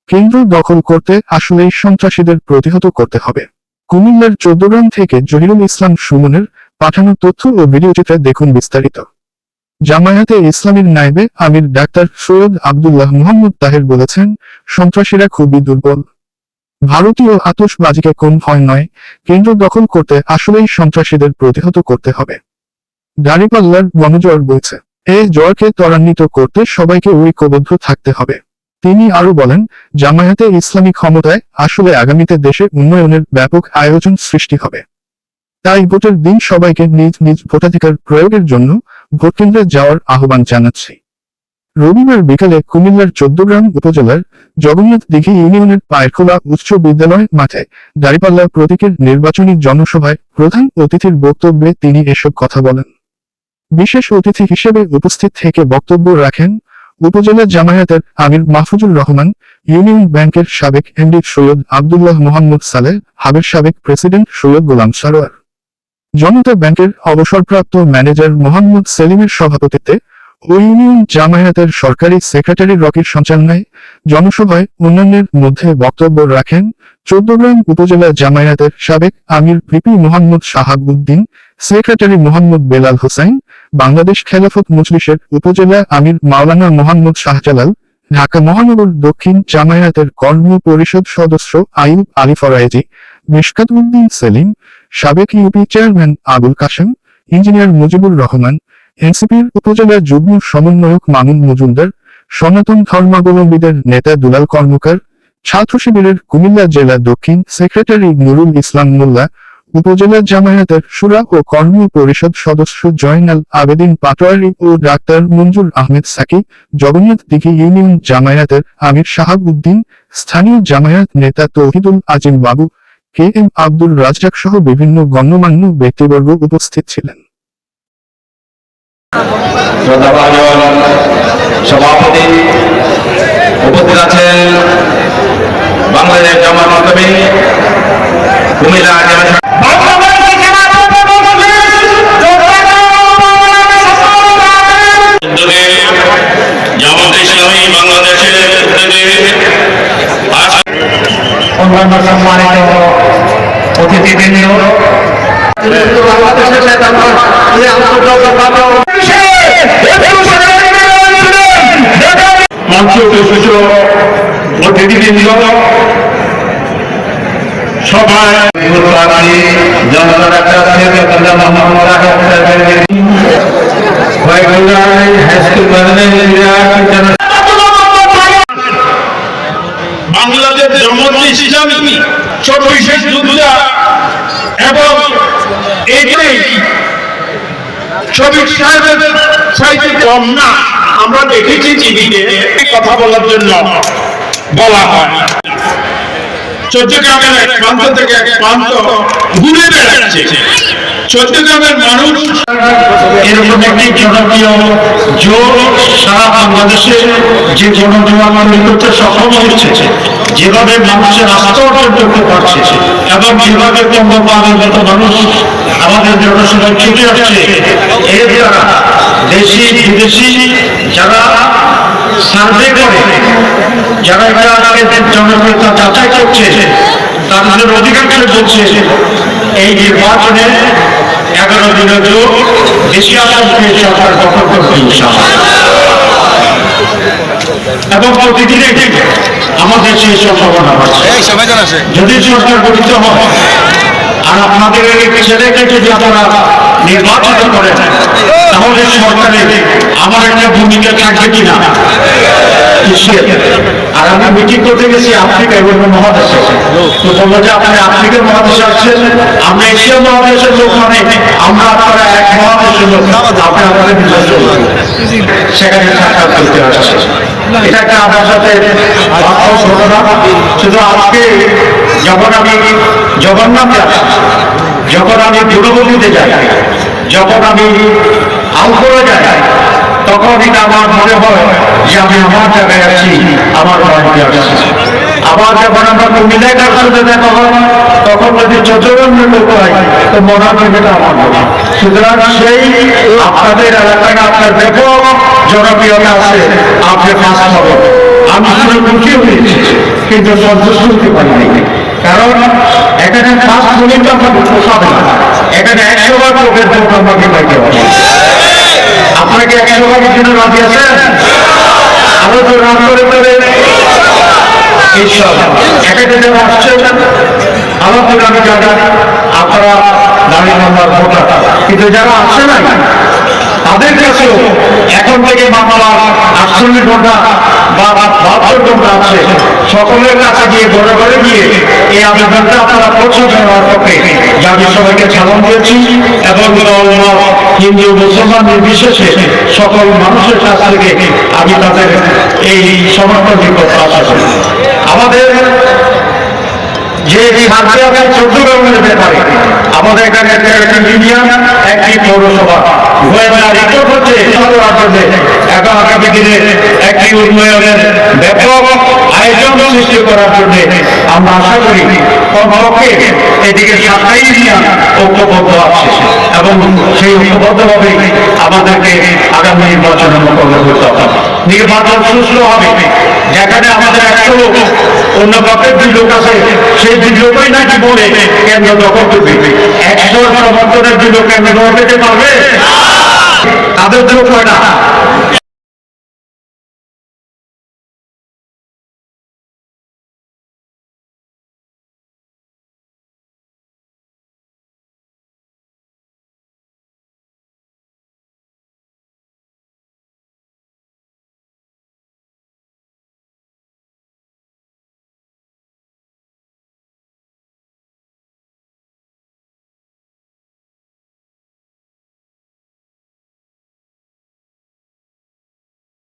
কেন্দ্র দখল করতে আসলেই সন্ত্রাসীদের প্রতিহত করতে হবে। কুমিল্লার 14 গ্রাম থেকে জহিরুল ইসলাম সুমনের পাঠানো তথ্য ও ভিডিওচিত্রে দেখুন বিস্তারিত। জামায়াতে ইসলামীর নায়েবে আমির ডাক্তার সৈয়দ আব্দুল্লাহ মুহাম্মদ তাহের বলেছেন, সন্ত্রাসীরা খুবই দুর্বল। ভারতীয় আতশবাজিকে কোন ভয় নয়, কেন্দ্র দখল করতে আসলেই সন্ত্রাসীদের প্রতিহত করতে হবে। দাঁড়িপাল্লার গণজ্বর বইছে, এই জ্বরকে ত্বরান্বিত করতে সবাইকে ঐক্যবদ্ধ থাকতে হবে। তিনি আরো বলেন, জামায়াতে ইসলামী ক্ষমতায় আসলে আগামীতে দেশে উন্নয়নের ব্যাপক আয়োজন সৃষ্টি হবে। তাই ভোটের দিন সবাইকে নিজ নিজ ভোটাধিকার প্রয়োগের জন্য ভোটকেন্দ্রে যাওয়ার আহ্বান জানাচ্ছি। রবিবার বিকালে কুমিল্লার 14 গ্রাম উপজেলার জগন্নাথ দিঘি ইউনিয়নের পায়রখোলা উচ্চ বিদ্যালয় মাঠে দাঁড়িপাল্লা প্রতীকের নির্বাচনী জনসভায় প্রধান অতিথির বক্তব্যে তিনি এসব কথা বলেন। বিশেষ অতিথি হিসেবে উপস্থিত থেকে বক্তব্য রাখেন উপজেলা জামায়াতের আমির মাহফুজুর রহমান, ইউনিয়ন ব্যাংকের সাবেক এমডি সৈয়দ আব্দুল্লাহ মোহাম্মদ সালেহ, হাবের সাবেক প্রেসিডেন্ট সৈয়দ গোলাম সারোয়ার, জনতা ব্যাংকের অবসরপ্রাপ্ত ম্যানেজার মোহাম্মদ সেলিমের সভাপতিত্বে ও ইউনিয়ন জামায়াতের সরকারি সেক্রেটারি রকির সঞ্চালনায় জনসভায় অন্যান্যের মধ্যে বক্তব্য রাখেন 14 গ্রাম উপজেলা জামায়াতের সাবেক আমির ভিপি মোহাম্মদ শাহাবুদ্দিন, সেক্রেটারি মোহাম্মদ বেলাল হোসাইন, বাংলাদেশ খেলাফত মজলিসের উপজেলা আমির মাওলানা মোহাম্মদ শাহজালাল, ঢাকা মহানগর দক্ষিণ জামায়াতের কর্ম পরিষদ সদস্য আইয়ুব আলী ফরায়েজি, মিশকাত উদ্দিন সেলিম, সাবেক UP chairman Abul Kashem, engineer Mujibur Rahman, এনসিপির উপজেলা যুগ্ম সমন্বয়ক মামুন মজুমদার, সনাতন ধর্মাবলম্বীদের নেতা দুলাল কর্মকার, ছাত্র শিবিরের কুমিল্লা জেলা দক্ষিণ সেক্রেটারি নুরুল ইসলাম মোল্লা, উপজেলা জামায়াতের শুরা ও কর্ম পরিষদ সদস্য জয়নাল আবেদিন পাটোয়ারি ও ডাক্তার মঞ্জুর আহমেদ সাকি, জগন্নাথ দিঘি ইউনিয়ন জামায়াতের আমির শাহাবুদ্দিন, স্থানীয় জামায়াত নেতা তৌহিদুল আজিম বাবু, কে এম আব্দুল রাজ্জাক সহ বিভিন্ন গণ্যমান্য ব্যক্তিবর্গ উপস্থিত ছিলেন। সভাপতি উপস্থিত আছেন বাংলাদেশ জামাত ইসলামী কুমিল্লা জেলা জামাত ইসলামী বাংলাদেশের অন্যান্য সম্মানিত অতিথিবৃন্দ, মঞ্চে উপস্থিত অতিথিবৃন্দ, সবাই বাংলাদেশ জামাত ইসলামী 24 যোদ্ধা এবং এটাই শফিক সাহেবের চাইতে কম না। আমরা দেখেছি টিভিতে কথা বলার জন্য বলা হয়, 14 গ্রামের এক প্রান্ত থেকে এক প্রান্ত ঘুরে বেড়াচ্ছে। 14 গ্রামের মানুষ এরকম একটি জনপ্রিয় জোট সারা বাংলাদেশে যে জনজীবন তৈরি করতে সক্ষম হয়েছে, যেভাবে মানুষের আস্থা অর্জন করতে পারছে এবং যেভাবে কর্মপালের মতো মানুষ আমাদের জনসভায় ছুটে আসছে, এর দ্বারা দেশি বিদেশি যারা সার্ভে করে, যারা জনপ্রিয়তা যাচাই করছে, তাদের অধিকাংশ বলছে এই নির্বাচনে 11 দিনের জোট বেশি আসনকে সরকার গঠন করতে এবং প্রতিদিনে আমাদের সেই সম্ভাবনা বাড়ছে। যদি সরকার গঠিত হয় আর আপনাদের ছেলেকে যদি আপনারা নির্বাচিত করেন, তাহলে সরকারে আমার একটা ভূমিকা থাকবে কিনা। আর আমি মিটিং করতে গেছি আফ্রিকা এবং মহাদেশে, তো বললো যে আপনি আফ্রিকার মহাদেশে আসছেন, আমরা এশিয়া মহাদেশের লোক, মানে আমরা আপনারা এক মহাদেশের লোক, আপনি আমাদের নির্বাচন সেখানে সাক্ষাৎ করতে আসছে। এটা একটা আমার সাথে ঘটনা। শুধু আজকে যখন আমি জগন্নাথে আসি, যখন আমি দূরবর্তীতে যাই, যখন আমি আলপোড়া যাই, তখন এটা আমার মনে হয় যে আমি আমার জায়গায় আছি, আমার বাড়িতে আসছি। আবার যখন আমরা কুমিল্লায় কার সাথে দেখা হয়, তখন যদি 14 জনের লোক হয়, তো মনে হয় এটা আমার নয়। সুতরাং সেই আপনাদের এলাকায় আপনার ব্যাপক জনপ্রিয়তা আছে, আপনি ফাঁস খবর। আমি খুশি হয়েছি কিন্তু সন্তুষ্ট হতে পারি নাই। কারণ এখানে 5 মিনিট আমাকে পোষাবে না, এখানে 100 বার লোকের ভোট আমাকে পাইতে হবে। আপনাকে 100 বারের জন্য রাজি আছেন? আরো তো রান করে করে এইসব এখানে যারা আসছেন আমাদের আমি জানি আপনারা দাঁড়িয়ে নাম্বার ভোটার, কিন্তু যারা আসছে না তাদের কাছেও এখন থেকে বাংলার 48 ঘন্টা বা 72 ঘন্টা আছে, সকলের কাছে গিয়ে ঘরে ঘরে গিয়ে এই আবেদনটা আপনারা পৌঁছে দেওয়ার পক্ষে আমি সবাইকে সালাম দিয়েছি এবং হিন্দু মুসলমান নির্বিশেষে সকল মানুষের কাছ থেকে আমি তাদের এই সমর্থন করতে আশা করি। আমাদের যে সার্ভে হবে 14 গ্রামের ব্যাপারে আমাদের এখানে একটি ইউনিয়ন, একটি পৌরসভা রিপোর্ট হচ্ছে এখন আগামী দিনে একটি উন্নয়নের ব্যাপক আয়োজন সৃষ্টি করার জন্য আমরা আশা করি কমপক্ষে এদিকে 7টা ইউনিয়ন ঐক্যবদ্ধ আছে এবং সেই ঐক্যবদ্ধভাবে আমাদেরকে আগামী নির্বাচনের মোকাবিলা করতে হবে। নির্বাচন সুষ্ঠু হবে, যেখানে আমাদের 100 লোক অন্য পক্ষের 2 লোক আছে, সেই 2 লোকই নাকি বলে কেন্দ্র দখল করবে। 100 সমর্থনের 2 লোক কেন্দ্র দখল পেতে পারবে? তাদের লোক হয় না,